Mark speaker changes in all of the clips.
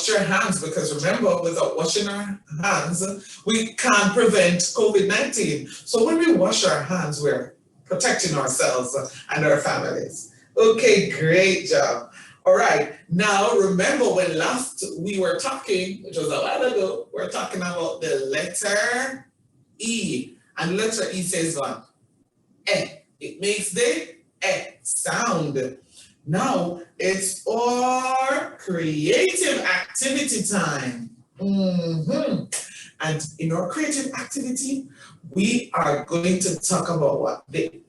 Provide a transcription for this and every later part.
Speaker 1: washed your hands, because remember, without washing our hands, we can't prevent COVID-19. So when we wash our hands, we're protecting ourselves and our families. Okay, great job. All right, now remember when last we were talking, which was a while ago, we're talking about the letter E. And letter E says what? Eh. It makes the eh sound. Now it's our creative activity time. And in our creative activity, we are going to talk about what? The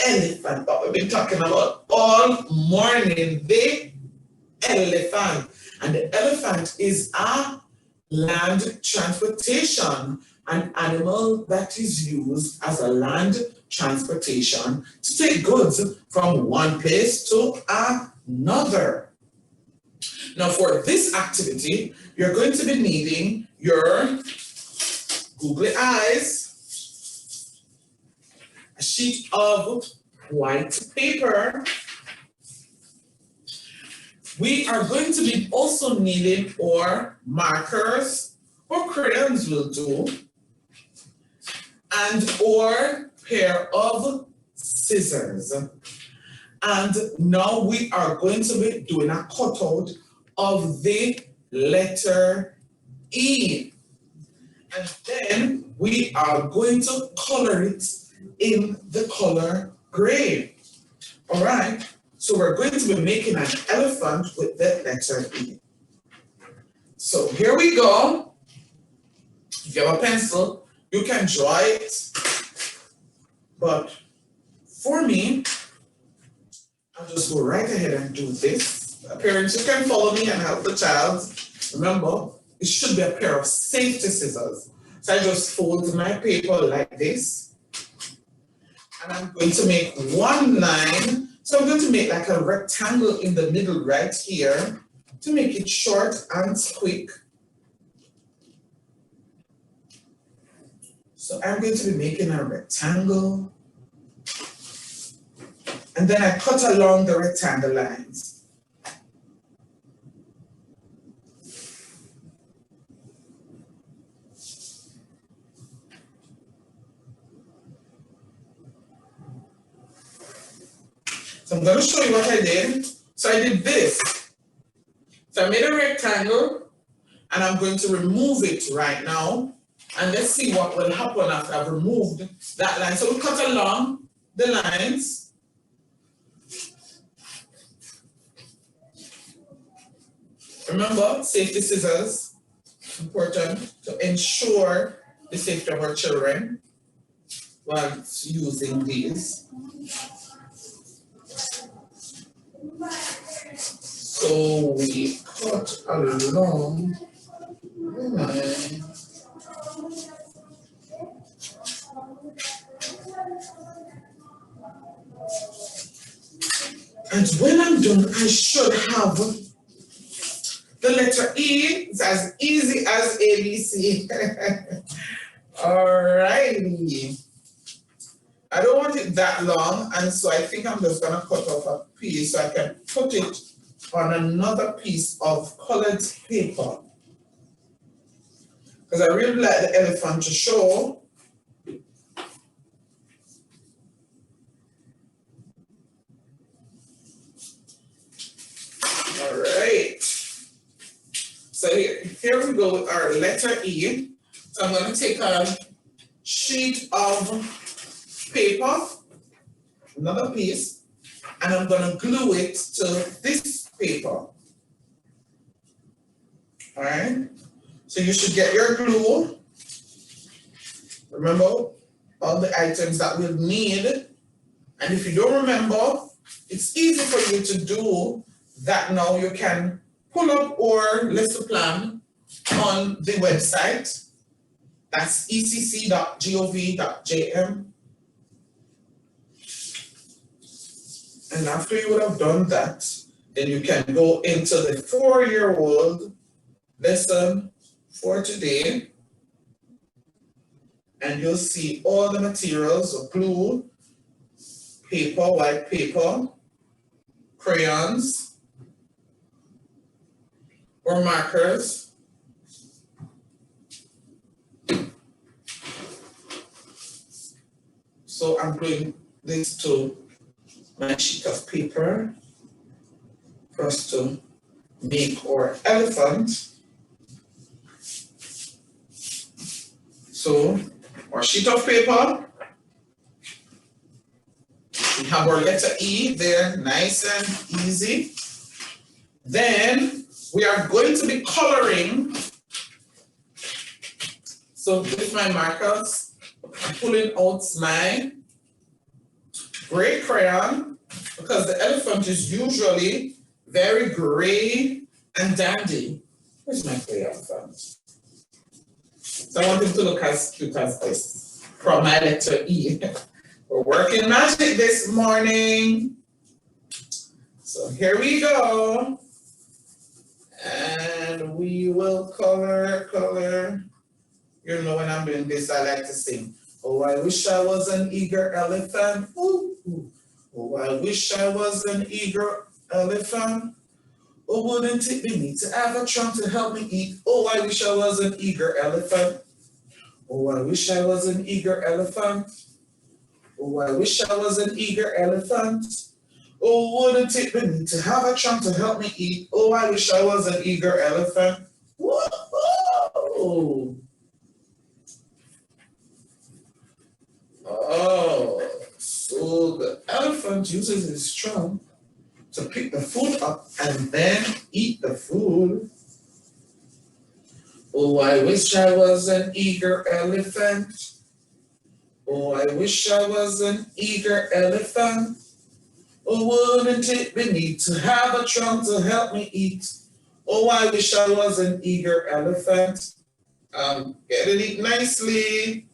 Speaker 1: elephant, what we've been talking about all morning, the elephant. And the elephant is a land transportation, an animal that is used as a land transportation to take goods from one place to another. Now for this activity, you're going to be needing your googly eyes, a sheet of white paper. We are going to be also needing our markers or crayons will do, and our pair of scissors. And now we are going to be doing a cutout of the letter E. And then we are going to color it in the color gray. All right, so we're going to be making an elephant with the letter E. So here we go. If you have a pencil, you can draw it. But for me, I'll just go right ahead and do this. Parents, you can follow me and help the child. Remember, it should be a pair of safety scissors. So I just fold my paper like this. And I'm going to make one line. So I'm going to make like a rectangle in the middle right here to make it short and quick. So I'm going to be making a rectangle. And then I cut along the rectangle lines. So I'm going to show you what I did. So I did this. So I made a rectangle and I'm going to remove it right now. And let's see what will happen after I've removed that line. So we cut along the lines. Remember, safety scissors, important to ensure the safety of our children while using these. So we cut along the line. And when I'm done, I should have the letter E. It's as easy as ABC. Alrighty. I don't want it that long, and so I think I'm just gonna cut off a piece so I can put it on another piece of colored paper. Because I really like the elephant to show. All right. So here we go with our letter E. So I'm going to take a sheet of paper, another piece, and I'm going to glue it to this paper. All right. So you should get your glue. Remember all the items that we'll need. And if you don't remember, it's easy for you to do that now. You can pull up our lesson plan on the website. That's ecc.gov.jm. And after you would have done that, then you can go into the 4-year-old lesson for today. And you'll see all the materials of glue, paper, white paper, crayons, or markers. So I'm doing this to my sheet of paper for us to make our elephant. So our sheet of paper, we have our letter E there, nice and easy. Then we are going to be coloring. So with my markers, I'm pulling out my gray crayon because the elephant is usually very gray and dandy. Where's my gray elephant? So I want him to look as cute as this from my letter E. We're working magic this morning. So here we go. And we will color. You know, when I'm doing this, I like to sing. Oh, I wish I was an eager elephant. Ooh, ooh. Oh, I wish I was an eager elephant. Oh, wouldn't it be neat to have a trunk to help me eat? Oh, I wish I was an eager elephant. Oh, I wish I was an eager elephant. Oh, I wish I was an eager elephant. Oh, wouldn't it be neat to have a trunk to help me eat? Oh, I wish I was an eager elephant. Whoa! Oh, so the elephant uses his trunk to pick the food up and then eat the food. Oh, I wish I was an eager elephant. Oh, I wish I was an eager elephant. Oh, wouldn't it be neat to have a trunk to help me eat? Oh, I wish I was an eager elephant. Getting it nicely.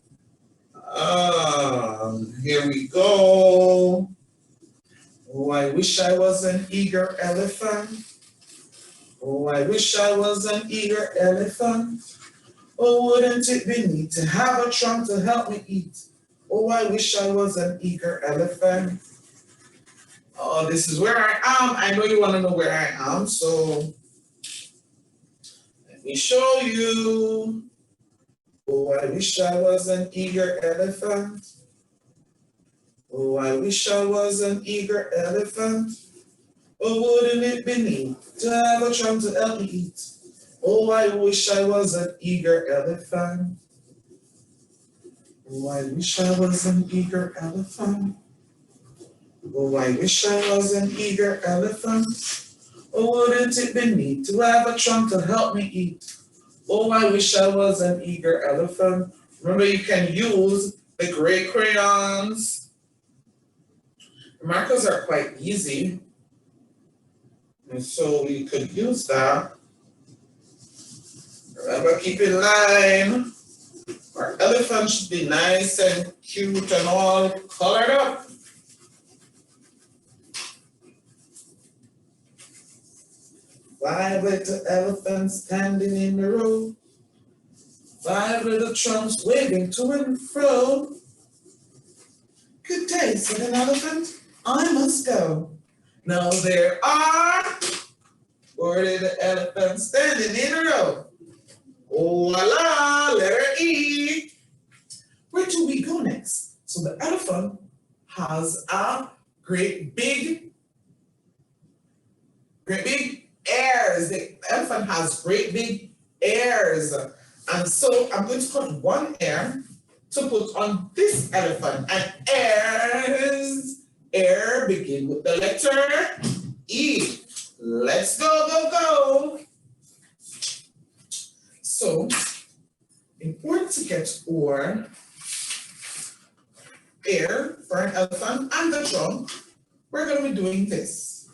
Speaker 1: Here we go. Oh, I wish I was an eager elephant. Oh, I wish I was an eager elephant. Oh, wouldn't it be neat to have a trunk to help me eat? Oh, I wish I was an eager elephant. Oh, this is where I am. I know you want to know where I am, so let me show you. Oh, I wish I was an eager elephant. Oh, I wish I was an eager elephant. Oh, wouldn't it be neat to have a trunk to help me eat? Oh, I wish I was an eager elephant. Oh, I wish I was an eager elephant. Oh, I wish I was an eager elephant. Oh, wouldn't it be neat to have a trunk to help me eat? Oh, I wish I was an eager elephant. Remember, you can use the gray crayons. The markers are quite easy. And so we could use that. Remember, keep in line. Our elephant should be nice and cute and all colored up. 5 little elephants standing in a row. 5 little trunks waving to and fro. Good day, said an elephant. I must go. Now there are 4 little elephants standing in a row. Oh la la, letter E. Where do we go next? So the elephant has a great big ears. The elephant has great big ears. And so I'm going to cut one ear to put on this elephant. And ear begin with the letter E. Let's go. So in order to get our ear for an elephant and the trunk, we're going to be doing this.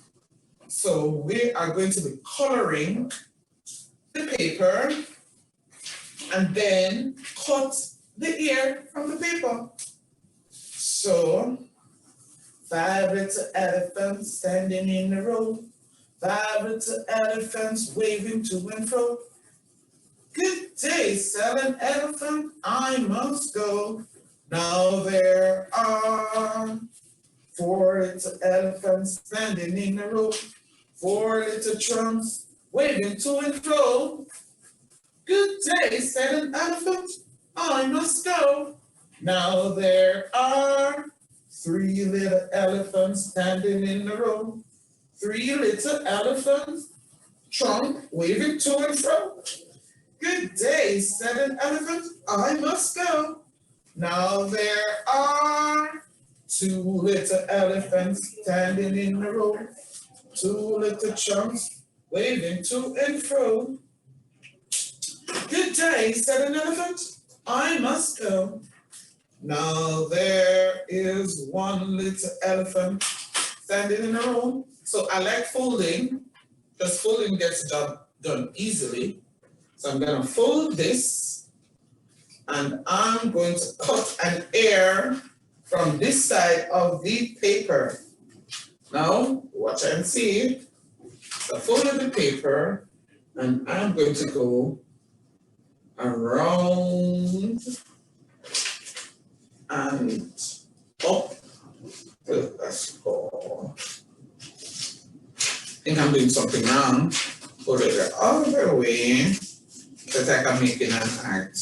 Speaker 1: So we are going to be coloring the paper and then cut the ear from the paper. So 5 little elephants standing in a row. 5 little elephants waving to and fro. Good day, said an elephant, I must go. Now there are 4 little elephants standing in a row. 4 little trunks waving to and fro. Good day, said an elephant, I must go. Now there are 3 little elephants standing in a row. 3 little elephants, trunk waving to and fro. Good day, said an elephant, I must go. Now there are 2 little elephants standing in a row. 2 little trunks waving to and fro. Good day, said an elephant, I must go. Now there is 1 little elephant standing in a row. So I like folding, because folding gets the job done easily. So I'm going to fold this, and I'm going to cut an air from this side of the paper. Now, watch and see. So I folded the paper, and I'm going to go around and up. Let's go. I think I'm doing something wrong. Put it all the way, because I can make it an act.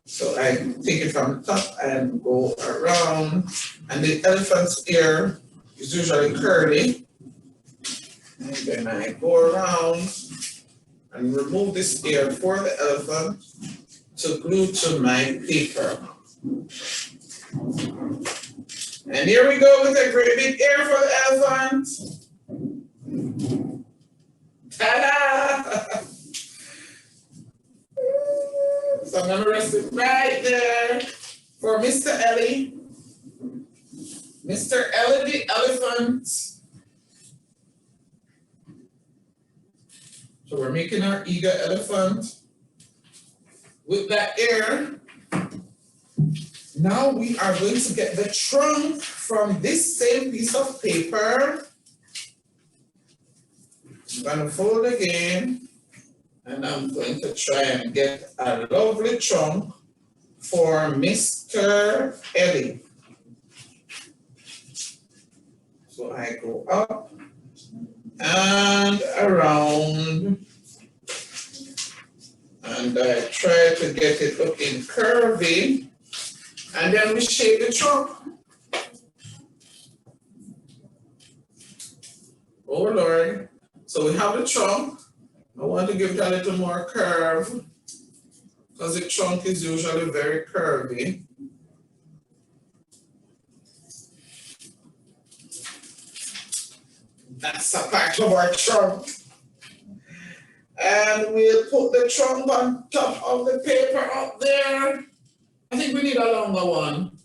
Speaker 1: So I take it from the top and go around, and the elephant's ear is usually curly. And then I go around and remove this ear for the elephant to glue to my paper. And here we go with a great big ear for the elephant. Ta-da! So I'm gonna rest it right there for Mr. Ellie. Mr. Ellie the elephant. So we're making our eager elephant with that ear. Now we are going to get the trunk from this same piece of paper. I'm going to fold again, and I'm going to try and get a lovely trunk for Mr. Ellie. So I go up and around, and I try to get it looking curvy, and then we shape the trunk. Oh Lord. So we have the trunk. I want to give it a little more curve, because the trunk is usually very curvy. That's a part of our trunk. And we'll put the trunk on top of the paper up there. I think we need a longer one.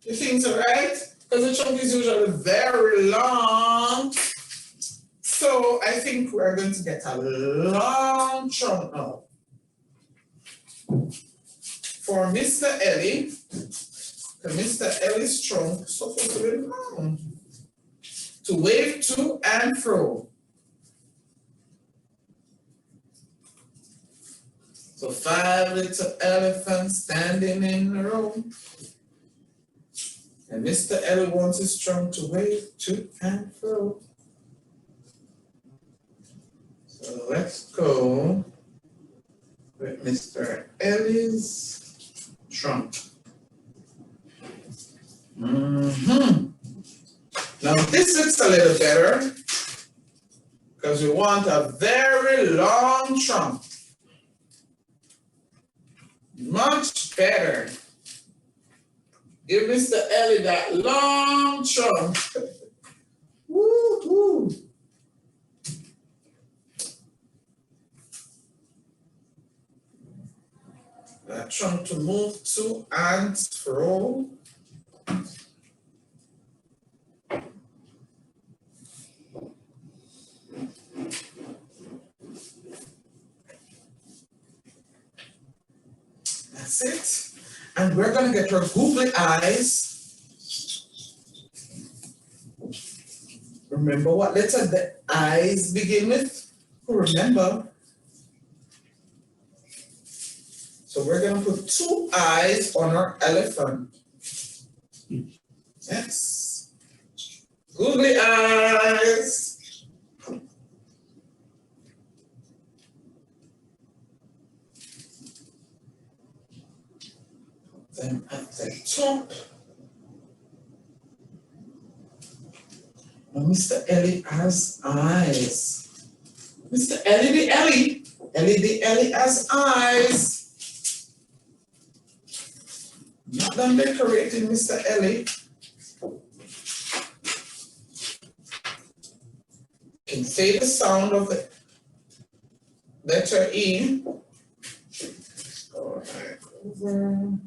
Speaker 1: You think so, right? Because the trunk is usually very long. So I think we're going to get a long trunk now. For Mr. Ellie, Mr. Ellie's trunk is supposed to be long, to wave to and fro. So 5 little elephants standing in a row. And Mr. Ellie wants his trunk to wave to and fro. So let's go with Mr. Ellie's trunk. Now this looks a little better, because we want a very long trunk. Much better. Give Mr. Ellie that long trunk. Woo-hoo. That trunk to move to and fro. That's it. And we're going to get our googly eyes. Remember what letter the eyes begin with? Remember. So we're going to put 2 eyes on our elephant. Yes. Googly eyes. them at the top. Now, Mr. Ellie has eyes. Mr. Ellie the Ellie has eyes. Not done decorating, Mr. Ellie. You can say the sound of the letter E. Go back over.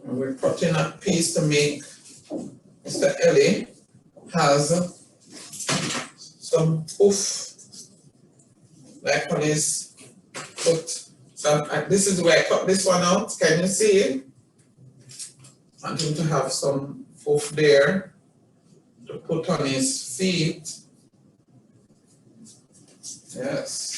Speaker 1: And we're putting a piece to make Mr. Ellie has some oof, like on his foot. So this is where I cut this one out. Can you see it? I want him to have some oof there to put on his feet. Yes.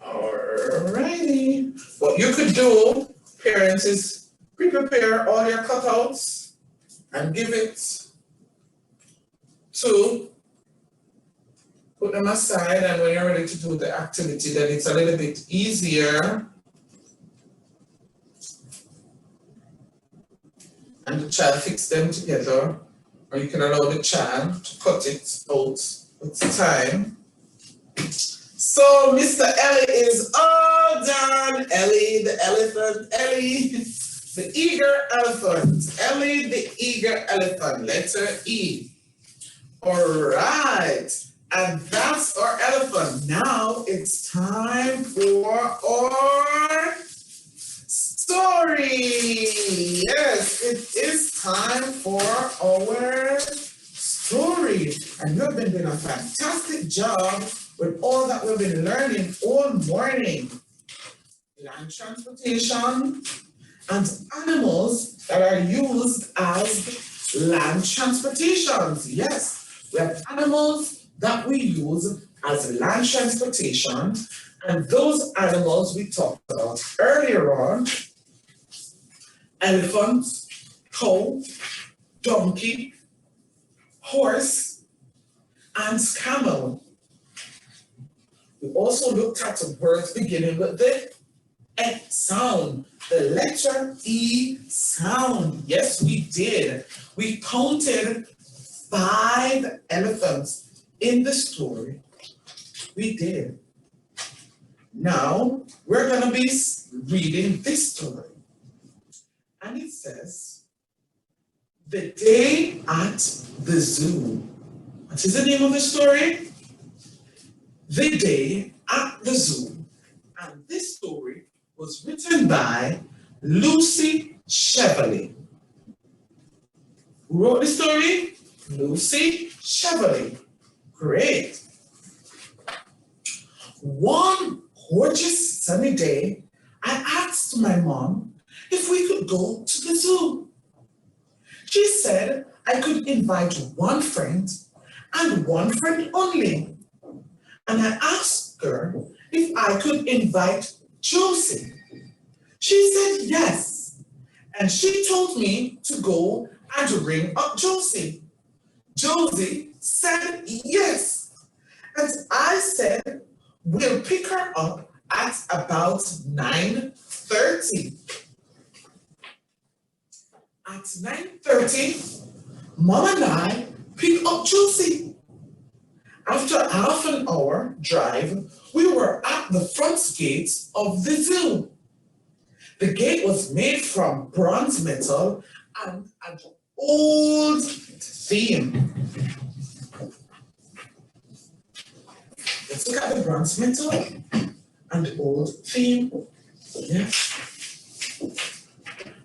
Speaker 1: Alrighty. What you could do, parents, is pre-prepare all your cutouts and give it to put them aside, and when you're ready to do the activity, then it's a little bit easier. And the child fix them together, or you can allow the child to cut it out with time. So Mr. Ellie is all done. Ellie the elephant, Ellie the eager elephant, Ellie the eager elephant, letter E. All right, and that's our elephant. Now it's time for our story. Yes, it is time for our story. And you've been doing a fantastic job with all that we've been learning all morning. Land transportation and animals that are used as land transportations. Yes, we have animals that we use as land transportation, and those animals we talked about earlier on: elephant, cow, donkey, horse, and camel. We also looked at the words beginning with the E sound, the letter E sound. Yes, we did. We counted 5 elephants in the story. We did. Now, we're going to be reading this story. And it says, The Day at the Zoo. What is the name of the story? The Day at the Zoo. And this story was written by Lucy Chevalier. Who wrote the story? Lucy Chevalier. Great. One gorgeous sunny day, I asked my mom if we could go to the zoo. She said I could invite one friend and one friend only. And I asked her if I could invite Josie. She said yes. And she told me to go and ring up Josie. Josie said yes. And I said, we'll pick her up at about 9:30. At 9:30, Mom and I picked up Josie. After half an hour drive, we were at the front gate of the zoo. The gate was made from bronze metal and an old theme. Let's look at the bronze metal and the old theme. Yeah.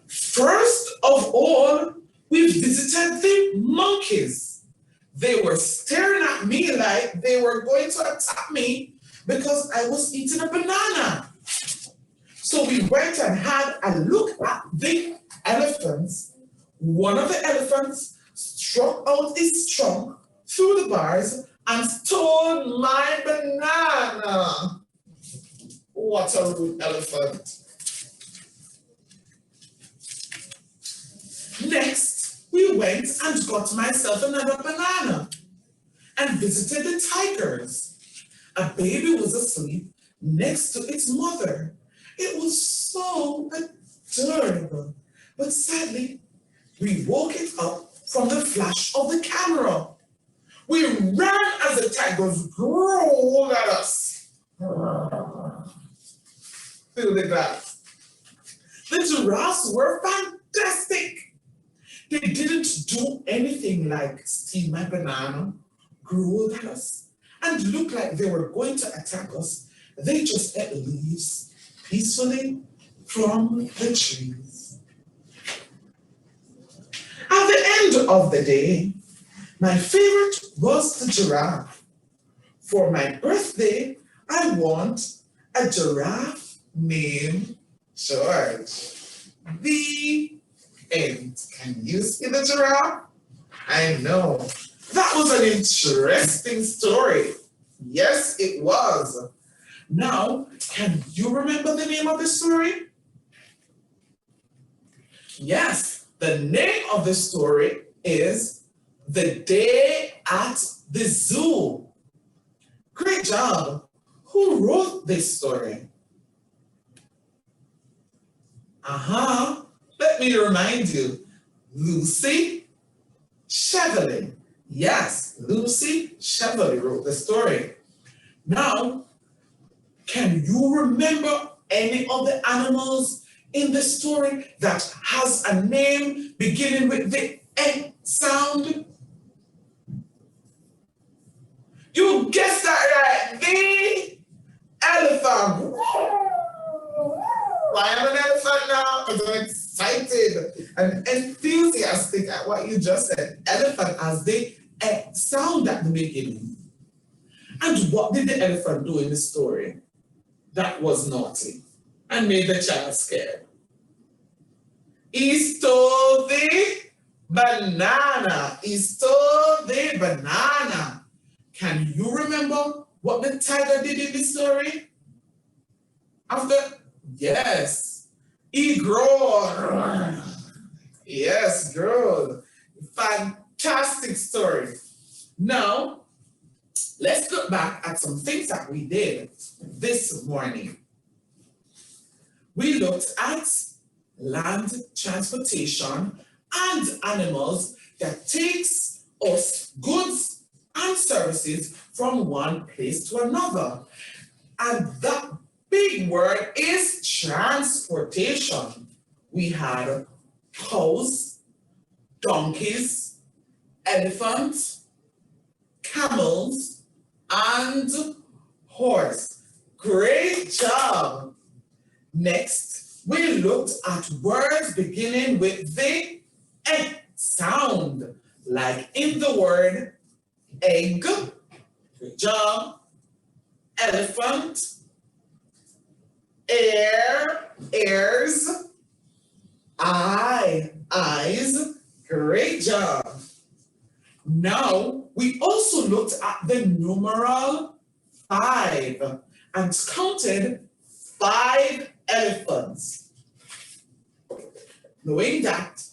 Speaker 1: First of all, we visited the monkeys. They were staring at me like they were going to attack me because I was eating a banana. So we went and had a look at the elephants. One of the elephants struck out his trunk through the bars and stole my banana. What a rude elephant. Next, we went and got myself another banana and visited the tigers. A baby was asleep next to its mother. It was so adorable, but sadly, we woke it up from the flash of the camera. We ran as the tigers growled at us. Through the glass. The giraffes were fantastic. They didn't do anything like steal my banana, growled at us, and looked like they were going to attack us. They just ate leaves peacefully from the trees. At the end of the day, my favorite was the giraffe. For my birthday, I want a giraffe named George. The end. Can you see the giraffe? I know. That was an interesting story. Yes, it was. Now, can you remember the name of the story? Yes, the name of the story is The Day at the Zoo. Great job. Who wrote this story? Let me remind you, Lucy Chevalier. Yes, Lucy Chevalier wrote the story. Now, can you remember any of the animals in the story that has a name beginning with the N sound? You guessed that right, the elephant. I am an elephant now because I'm excited and enthusiastic at what you just said. Elephant has the sound at the beginning. And what did the elephant do in the story that was naughty and made the child scared? He stole the banana. He stole the banana. Can you remember what the tiger did in the story? Yes, he growled. Yes, growled. Fantastic story. Now, let's look back at some things that we did this morning. We looked at land transportation and animals that takes us goods and services from one place to another. And that big word is transportation. We had cows, donkeys, elephants, camels, and horse. Great job. Next, we looked at words beginning with the E sound, like in the word egg. Good job. Elephant. Ears. Eyes. Great job. Now, we also looked at the numeral 5 and counted 5 elephants. Knowing that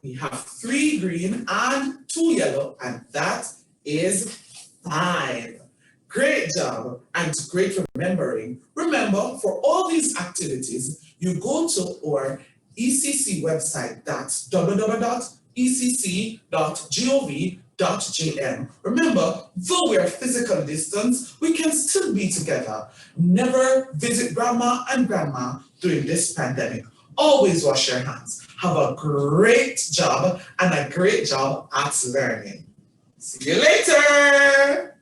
Speaker 1: we have 3 green and 2 yellow, and that is 5. Great job and great remembering. Remember, for all these activities, you go to our ECC website, that's www.ecc.gov.jm. Remember, though we are physical distance, we can still be together. Never visit grandma and grandma during this pandemic. Always wash your hands. Have a great job and a great job at learning. See you later.